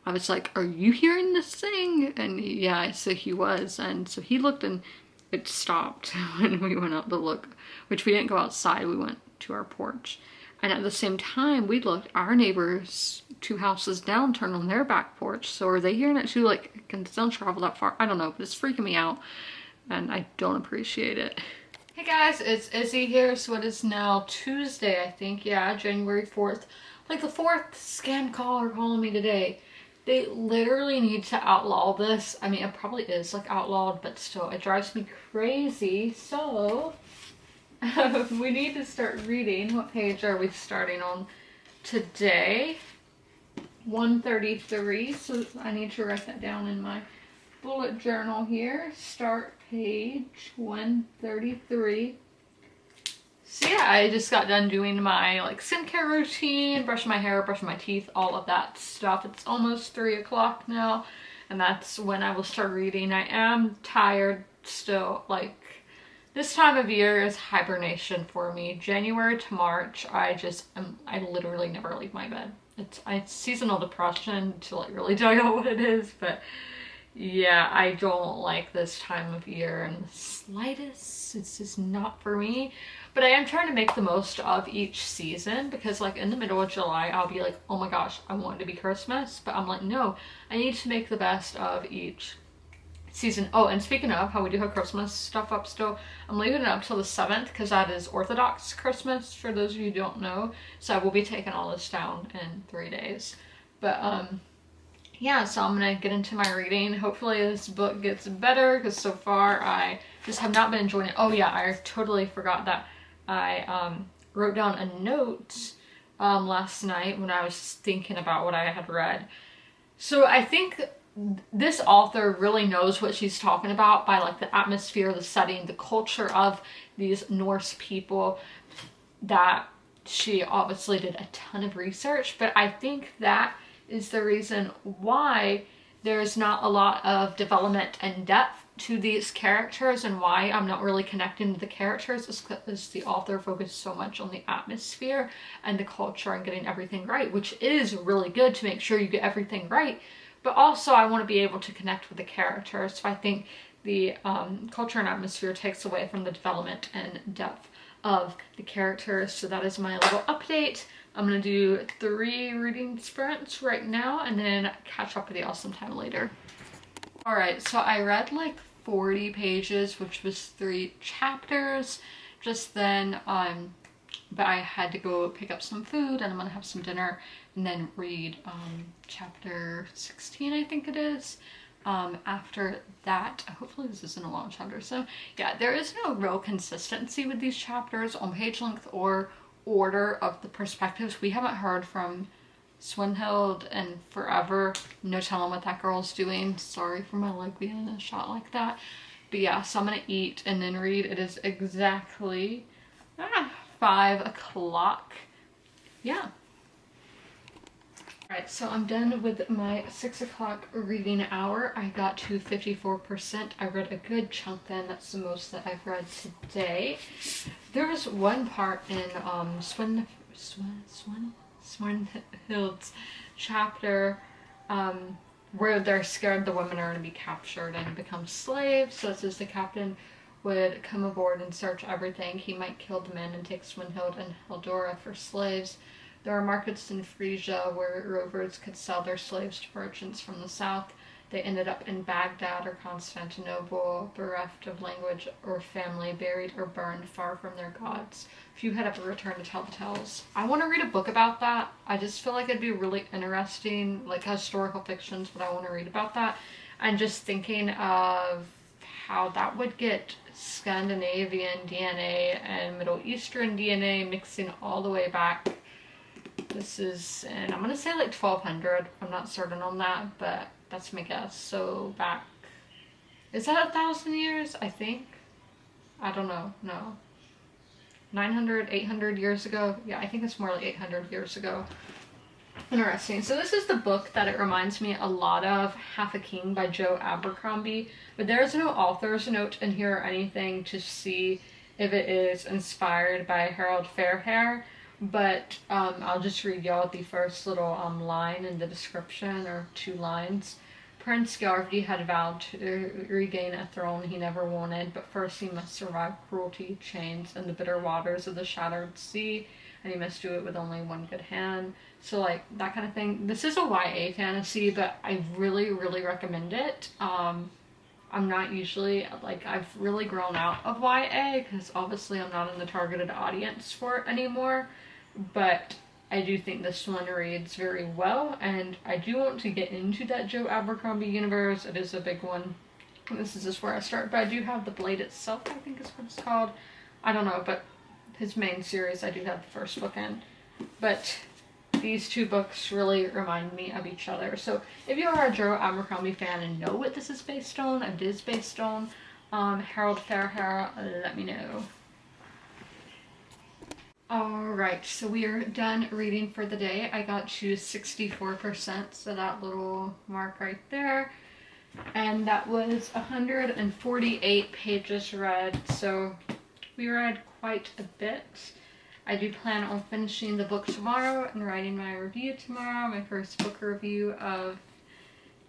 I was like, are you hearing this thing? And yeah, so he was. And so he looked and it stopped when we went out to look, which we didn't go outside. We went to our porch. And at the same time, we looked, our neighbors 2 houses down turned on their back porch. So are they hearing it too? Like, can sound travel that far? I don't know, but it's freaking me out. And I don't appreciate it. Hey guys, it's Izzy here. So it is now Tuesday, I think. Yeah, January 4th. Like the 4th scam caller calling me today. They literally need to outlaw this. I mean, it probably is like outlawed, but still, it drives me crazy. So, we need to start reading. What page are we starting on today? 133. So I need to write that down in my bullet journal here. Start page 133. So yeah, I just got done doing my like skincare routine, brushing my hair, brushing my teeth, all of that stuff. It's almost 3 o'clock now, and that's when I will start reading. I am tired still. Like, this time of year is hibernation for me. January to March, I literally never leave my bed. It's seasonal depression to like really tell you what it is, but yeah, I don't like this time of year in the slightest. It's just not for me. But I am trying to make the most of each season, because like in the middle of July, I'll be like, oh my gosh, I want it to be Christmas. But I'm like, no, I need to make the best of each season. Oh, and speaking of how we do have Christmas stuff up still, I'm leaving it up till the 7th because that is Orthodox Christmas, for those of you who don't know. So I will be taking all this down in 3 days. But yeah, so I'm gonna get into my reading. Hopefully this book gets better, because so far I just have not been enjoying it. Oh yeah, I totally forgot that I wrote down a note last night when I was thinking about what I had read. So I think this author really knows what she's talking about by like the atmosphere, the setting, the culture of these Norse people, that she obviously did a ton of research. But I think that is the reason why there's not a lot of development and depth to these characters, and why I'm not really connecting to the characters is because the author focused so much on the atmosphere and the culture and getting everything right, which is really good to make sure you get everything right. But also I want to be able to connect with the characters. So I think the culture and atmosphere takes away from the development and depth of the characters. So that is my little update I'm gonna do 3 reading sprints right now and then catch up with y'all sometime later. All right, so I read like 40 pages, which was 3 chapters just then, but I had to go pick up some food and I'm gonna have some dinner and then read chapter 16, I think it is. After that, hopefully this isn't a long chapter. So yeah, there is no real consistency with these chapters on page length or order of the perspectives. We haven't heard from Swinhild in forever. No telling what that girl's doing. Sorry for my leg being in a shot like that. But yeah, so I'm gonna eat and then read. It is exactly 5 o'clock. Yeah. Alright, so I'm done with my 6 o'clock reading hour. I got to 54%. I read a good chunk then. That's the most that I've read today. There was one part in Swinhild's chapter where they're scared the women are going to be captured and become slaves. So it says the captain would come aboard and search everything. He might kill the men and take Swinhild and Hildora for slaves. There are markets in Frisia where rovers could sell their slaves to merchants from the south. They ended up in Baghdad or Constantinople, bereft of language or family, buried or burned far from their gods. Few had ever returned to tell the tales. I want to read a book about that. I just feel like it'd be really interesting, like historical fiction's what I want to read about that. And just thinking of how that would get Scandinavian DNA and Middle Eastern DNA mixing all the way back. This is, and I'm gonna say like 1200. I'm not certain on that, but that's my guess. So back, is that 1,000 years? I think. I don't know. No. 900, 800 years ago. Yeah, I think it's more like 800 years ago. Interesting. So this is the book that it reminds me a lot of, Half a King by Joe Abercrombie. But there's no author's note in here or anything to see if it is inspired by Harold Fairhair. But I'll just read y'all the first little line in the description, or 2 lines. Prince Yarvi had vowed to regain a throne he never wanted, but first he must survive cruelty, chains, and the bitter waters of the shattered sea, and he must do it with only one good hand. So like that kind of thing. This is a YA fantasy, but I really, really recommend it. I'm not usually, like, I've really grown out of YA because obviously I'm not in the targeted audience for it anymore. But I do think this one reads very well, and I do want to get into that Joe Abercrombie universe. It is a big one. This is just where I start, but I do have the Blade itself, I think is what it's called. I don't know, but his main series, I do have the first book in. But these 2 books really remind me of each other. So if you are a Joe Abercrombie fan and know what this is based on, it is based on Harold Fairhair, let me know. Alright, so we are done reading for the day. I got to 64%, so that little mark right there. And that was 148 pages read, so we read quite a bit. I do plan on finishing the book tomorrow and writing my review tomorrow, my first book review of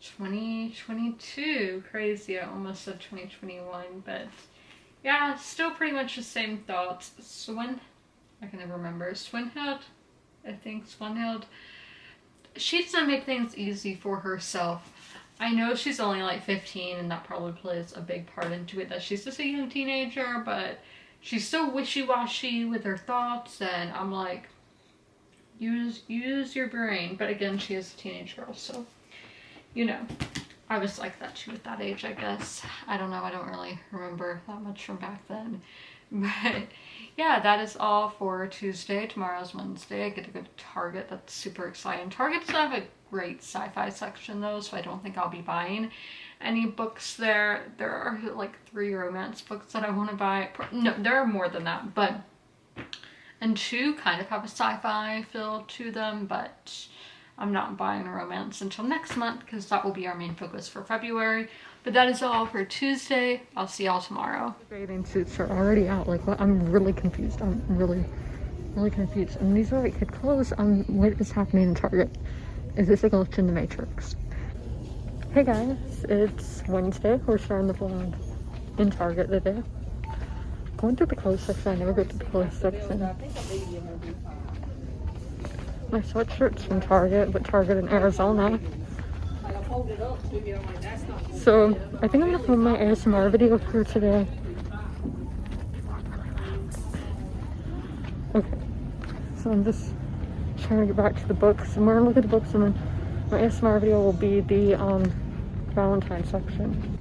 2022. Crazy, I almost said 2021, but yeah, still pretty much the same thoughts. I can never remember. Swinhild? I think Swinhild. She doesn't make things easy for herself. I know she's only like 15 and that probably plays a big part into it, that she's just a young teenager, but she's so wishy-washy with her thoughts, and I'm like, use your brain. But again, she is a teenage girl, so, you know, I was like that too at that age, I guess. I don't know, I don't really remember that much from back then. But yeah, that is all for Tuesday. Tomorrow's Wednesday. I get to go to Target. That's super exciting. Target doesn't have a great sci-fi section though, so I don't think I'll be buying any books there. There are like 3 romance books that I want to buy. No, there are more than that, but and 2 kind of have a sci-fi feel to them, but I'm not buying a romance until next month because that will be our main focus for February. But that is all for Tuesday. I'll see y'all tomorrow. The bathing suits are already out. Like, what? I'm really confused. I'm really confused. And these are like kid clothes. What is happening in Target? Is this a glitch in the Matrix? Hey guys, it's Wednesday. We're starting the vlog in Target today. Going through the clothes section. I never go to the clothes section. My sweatshirt's from Target, but Target in Arizona. So I think I'm gonna film my ASMR video for today. Okay, so I'm just trying to get back to the books, and we're gonna look at the books, and then my ASMR video will be the Valentine section.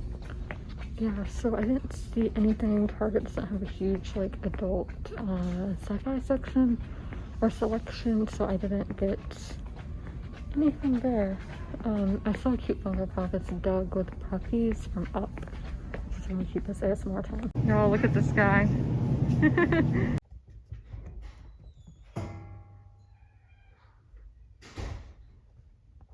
Yeah, so I didn't see anything. Target doesn't have a huge like adult sci-fi section or selection, so I didn't get anything there. I saw a cute Funko Pop. It's Doug with puppies from Up. Just want to keep this ASMR time. No, look at this guy.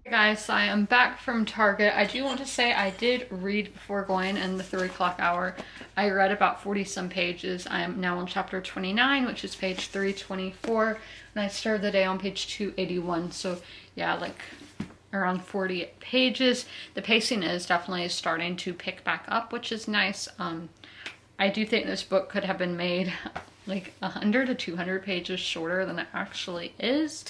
Guys, I am back from Target. I do want to say I did read before going in the 3 o'clock hour. I read about 40 some pages. I am now on chapter 29, which is page 324, and I started the day on page 281. So yeah, like around 40 pages. The pacing is definitely starting to pick back up, which is nice. I do think this book could have been made like 100 to 200 pages shorter than it actually is.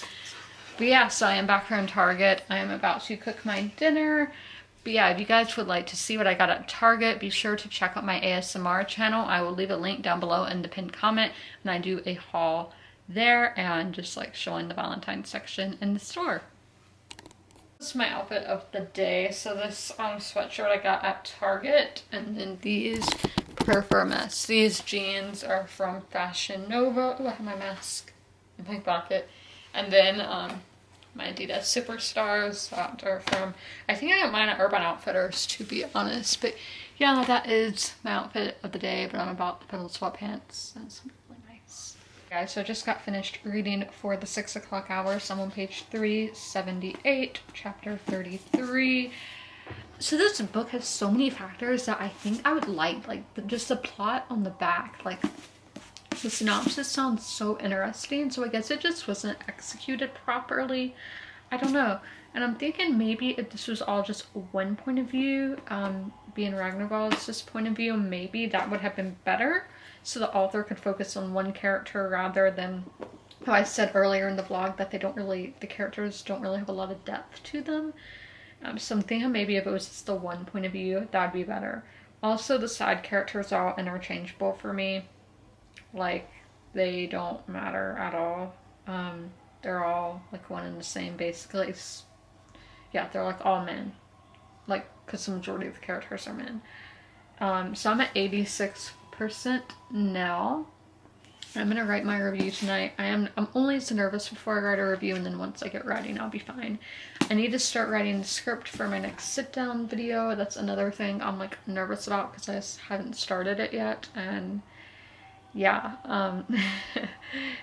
But yeah, so I am back here in Target. I am about to cook my dinner. But yeah, if you guys would like to see what I got at Target, be sure to check out my ASMR channel. I will leave a link down below in the pinned comment, and I do a haul there and just like showing the Valentine section in the store. This is my outfit of the day. So this sweatshirt I got at Target, and then these Prepare for a Mess. These jeans are from Fashion Nova. Oh, I have my mask in my pocket. And then my Adidas Superstars that are from, I think I got mine at Urban Outfitters, to be honest. But yeah, that is my outfit of the day, but I'm about to put on sweatpants and something really nice. Guys, so I just got finished reading for the 6 o'clock hour. So I'm on page 378, chapter 33. So this book has so many factors that I think I would like just the plot on the back, like the synopsis sounds so interesting, so I guess it just wasn't executed properly. I don't know. And I'm thinking maybe if this was all just one point of view, being Ragnar's point of view, maybe that would have been better, so the author could focus on one character rather than how I said earlier in the vlog that the characters don't really have a lot of depth to them. So I'm thinking maybe if it was just the one point of view, that'd be better. Also, the side characters are all interchangeable for me. Like, they don't matter at all. They're all like one and the same basically. Yeah, they're like all men, like, because the majority of the characters are men. So I'm at 86% now. I'm gonna write my review tonight. I'm only so nervous before I write a review, and then once I get writing, I'll be fine. I need to start writing the script for my next sit down video. That's another thing I'm like nervous about because I just haven't started it yet. And yeah,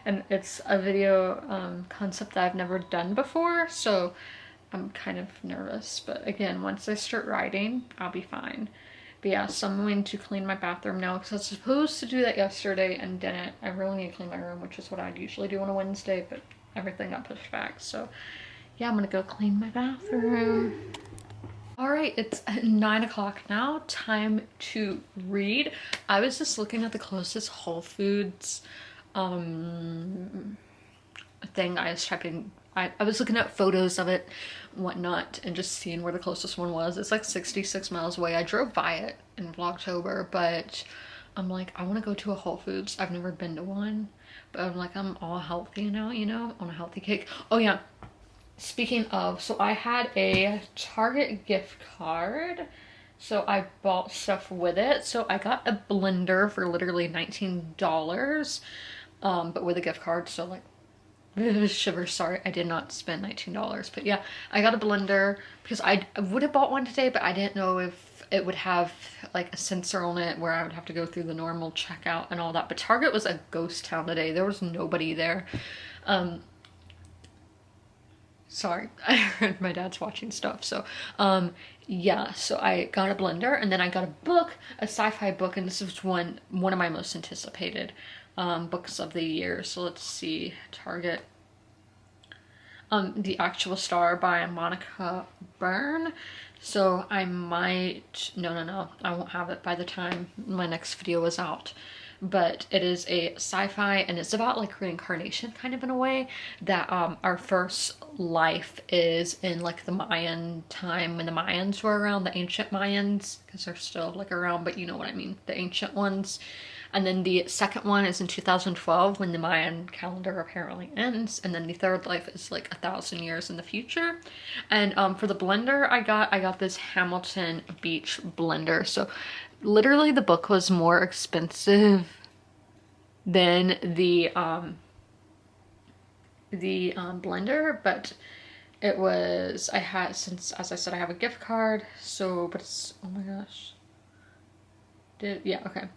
and it's a video concept that I've never done before, so I'm kind of nervous. But again, once I start writing, I'll be fine. But yeah, so I'm going to clean my bathroom now because I was supposed to do that yesterday and didn't. I really need to clean my room, which is what I'd usually do on a Wednesday, but everything got pushed back. So yeah, I'm gonna go clean my bathroom. All right, it's 9 o'clock now, time to read. I was just looking at the closest Whole Foods thing. I was typing, I was looking at photos of it and whatnot and just seeing where the closest one was. It's like 66 miles away. I drove by it in Vlogtober, but I'm like, I want to go to a Whole Foods. I've never been to one, but I'm like, I'm all healthy now, you know, on a healthy kick. Oh yeah. Speaking of, so I had a Target gift card, so I bought stuff with it. So I got a blender for literally $19, but with a gift card, so like, shivers, sorry, I did not spend $19, but yeah, I got a blender because I would have bought one today, but I didn't know if it would have like a sensor on it where I would have to go through the normal checkout and all that. But Target was a ghost town today. There was nobody there. Sorry, I heard my dad's watching stuff. So yeah, so I got a blender, and then I got a book, a sci-fi book, and this was one of my most anticipated books of the year. So let's see, Target. The Actual Star by Monica Byrne. So I might, no, I won't have it by the time my next video is out. but it is a sci-fi and it's about like reincarnation kind of in a way, that our first life is in like the Mayan time, when the Mayans were around, the ancient Mayans, because they're still like around, but you know what I mean, the ancient ones. And then the second one is in 2012 when the Mayan calendar apparently ends. And then the third life is like 1,000 years in the future. And for the blender I got this Hamilton Beach blender. So literally the book was more expensive than the blender, but it was, I had, since as I said I have a gift card, so, but it's, oh my gosh, yeah, okay.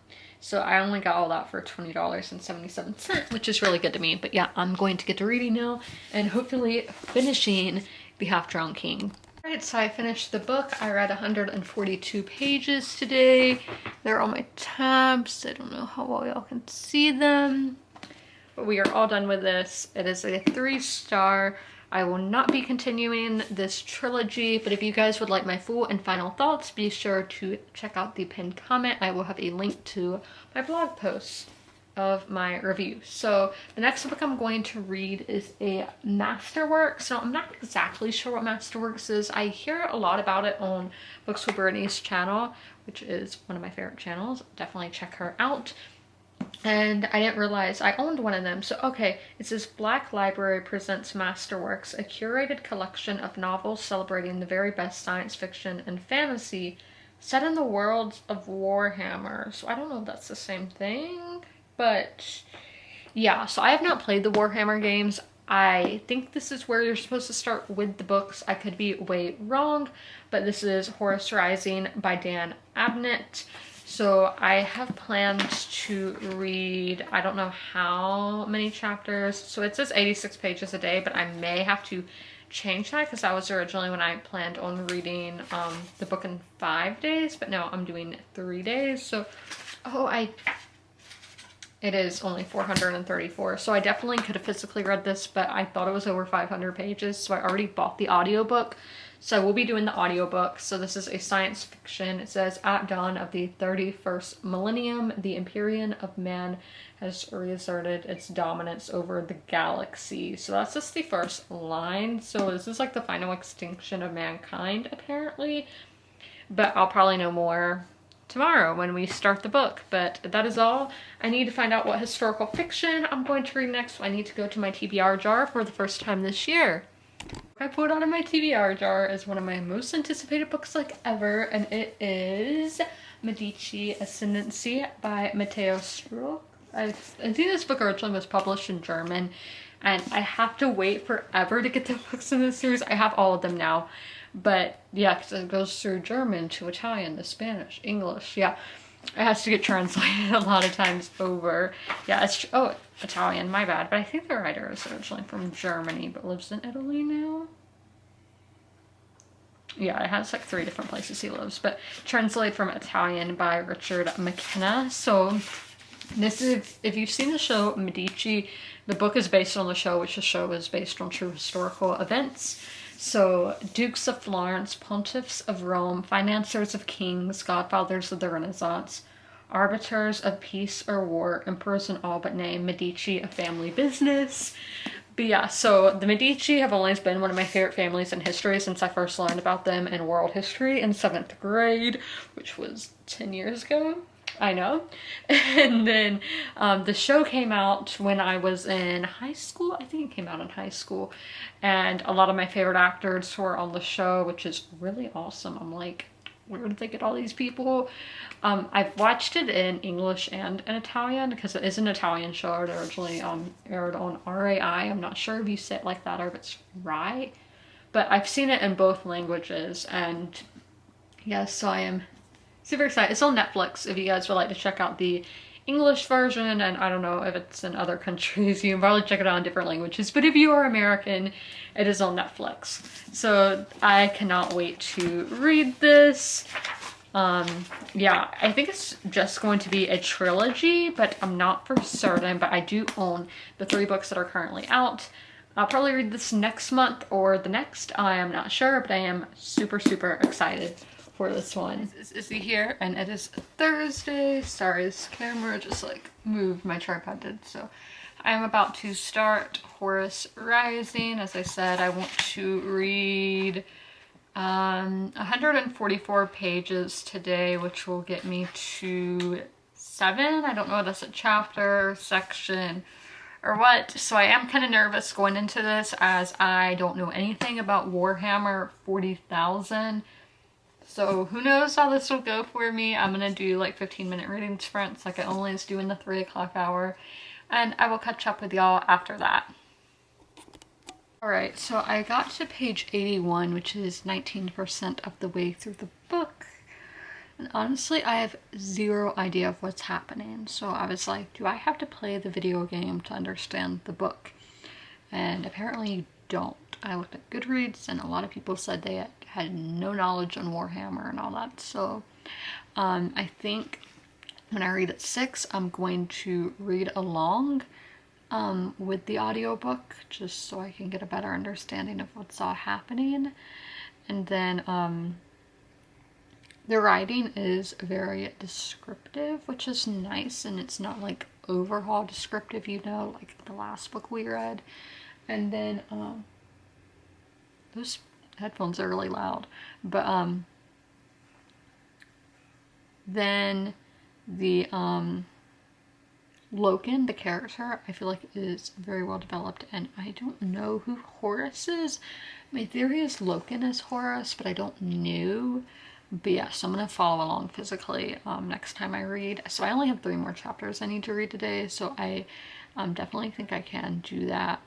So I only got all that for $20.77, which is really good to me. But yeah, I'm going to get to reading now and hopefully finishing The Half-Drowned King. All right, so I finished the book. I read 142 pages today. They're on my tabs. I don't know how well y'all can see them, but we are all done with this. It is a 3-star. I will not be continuing this trilogy, but if you guys would like my full and final thoughts, be sure to check out the pinned comment. I will have a link to my blog posts of my review. So the next book I'm going to read is a Masterworks. Now, I'm not exactly sure what Masterworks is. I hear a lot about it on Books with Brittany's channel, which is one of my favorite channels. Definitely check her out. And I didn't realize I owned one of them. So, okay, it says Black Library presents Masterworks, a curated collection of novels celebrating the very best science fiction and fantasy set in the worlds of Warhammer. So I don't know if that's the same thing, but yeah. So I have not played the Warhammer games. I think this is where you're supposed to start with the books. I could be way wrong, but this is Horus Rising by Dan Abnet. So I have plans to read, I don't know how many chapters. So it says 86 pages a day, but I may have to change that because that was originally when I planned on reading the book in 5 days, but now I'm doing 3 days. So, it is only 434. So I definitely could have physically read this, but I thought it was over 500 pages. So I already bought the audiobook. So I will be doing the audiobook. So this is a science fiction. It says, at dawn of the 31st millennium, the Imperium of Man has reasserted its dominance over the galaxy. So that's just the first line. So this is like the final extinction of mankind, apparently. But I'll probably know more tomorrow when we start the book. But that is all. I need to find out what historical fiction I'm going to read next. So I need to go to my TBR jar for the first time this year. I pulled out of my TBR jar is one of my most anticipated books like ever, and it is Medici Ascendancy by Matteo Sheryl. I think this book originally was published in German, and I have to wait forever to get the books in this series. I have all of them now, but yeah, because it goes through German to Italian to Spanish, English, yeah. It has to get translated a lot of times over. Yeah, it's, oh, Italian, my bad. But I think the writer is originally from Germany, but lives in Italy now. Yeah, it has like 3 different places he lives, but translated from Italian by Richard McKenna. So this is, if you've seen the show Medici, the book is based on the show, which the show is based on true historical events. So, dukes of Florence, pontiffs of Rome, financiers of kings, godfathers of the Renaissance, arbiters of peace or war, emperors and all but name Medici a family business. But yeah, so the Medici have always been one of my favorite families in history since I first learned about them in world history in 7th grade, which was 10 years ago. I know. And then the show came out when I was in high school. I think it came out in high school. And a lot of my favorite actors were on the show, which is really awesome. I'm like, where did they get all these people? I've watched it in English and in Italian because it is an Italian show. It originally aired on RAI. I'm not sure if you say it like that or if it's right. But I've seen it in both languages. And yes, so I am super excited. It's on Netflix if you guys would like to check out the English version, and I don't know if it's in other countries. You can probably check it out in different languages, but if you are American, it is on Netflix. So I cannot wait to read this. Yeah, I think it's just going to be a trilogy, but I'm not for certain, but I do own the 3 books that are currently out. I'll probably read this next month or the next. I am not sure, but I am super, super excited for this one. This is Izzy here, and it is Thursday. Sorry, this camera just like moved, my tripod did. So I am about to start Horus Rising. As I said, I want to read 144 pages today, which will get me to 7. I don't know if that's a chapter, section, or what. So I am kind of nervous going into this as I don't know anything about Warhammer 40,000. So who knows how this will go for me. I'm going to do like 15-minute reading sprints like I always do in the 3 o'clock hour. And I will catch up with y'all after that. Alright, so I got to page 81, which is 19% of the way through the book. And honestly, I have zero idea of what's happening. So I was like, do I have to play the video game to understand the book? And apparently you don't. I looked at Goodreads and a lot of people said they had no knowledge on Warhammer and all that. So I think when I read at 6, I'm going to read along with the audiobook just so I can get a better understanding of what's all happening. And then the writing is very descriptive, which is nice, and it's not like overhaul descriptive, you know, like the last book we read. And then those headphones are really loud. But then the Loken, the character, I feel like is very well developed, and I don't know who Horus is. My theory is Loken is Horus, but I don't know. But yeah, so I'm going to follow along physically next time I read. So I only have 3 more chapters I need to read today, so I definitely think I can do that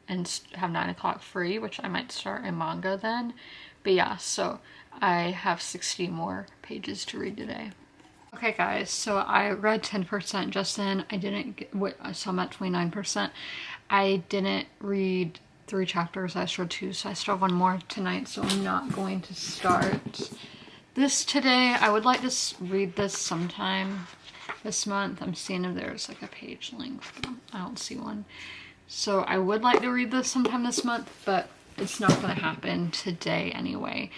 and have 9 o'clock free, which I might start a manga then. But yeah, so I have 60 more pages to read today. Okay guys, so I read 10% just then. I didn't get, so I'm at 29%. I didn't read 3 chapters, I read 2, so I still have 1 more tonight, so I'm not going to start this today. I would like to read this sometime this month. I'm seeing if there's like a page length, but I don't see one. So I would like to read this sometime this month, but it's not going to happen today anyway.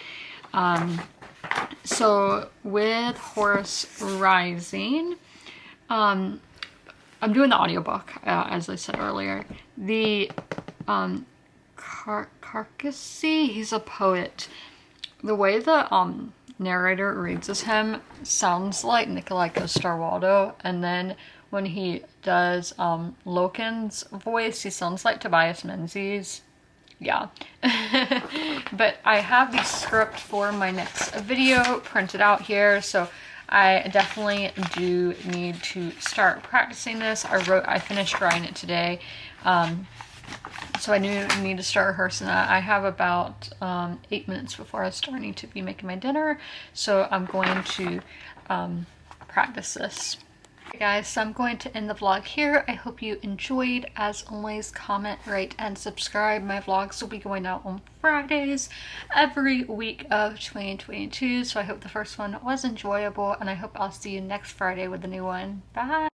So with Horus Rising, I'm doing the audiobook, as I said earlier. The Carcassy, he's a poet. The way the narrator reads as him sounds like Nikolai Coster-Waldau, and then when he does Loken's voice, he sounds like Tobias Menzies. Yeah. But I have the script for my next video printed out here, so I definitely do need to start practicing this. I finished writing it today, so I need to start rehearsing that. I have about 8 minutes before I start. I need to be making my dinner, so I'm going to practice this. Okay guys, so I'm going to end the vlog here. I hope you enjoyed. As always, comment, rate, and subscribe. My vlogs will be going out on Fridays every week of 2022, so I hope the first one was enjoyable, and I hope I'll see you next Friday with a new one. Bye!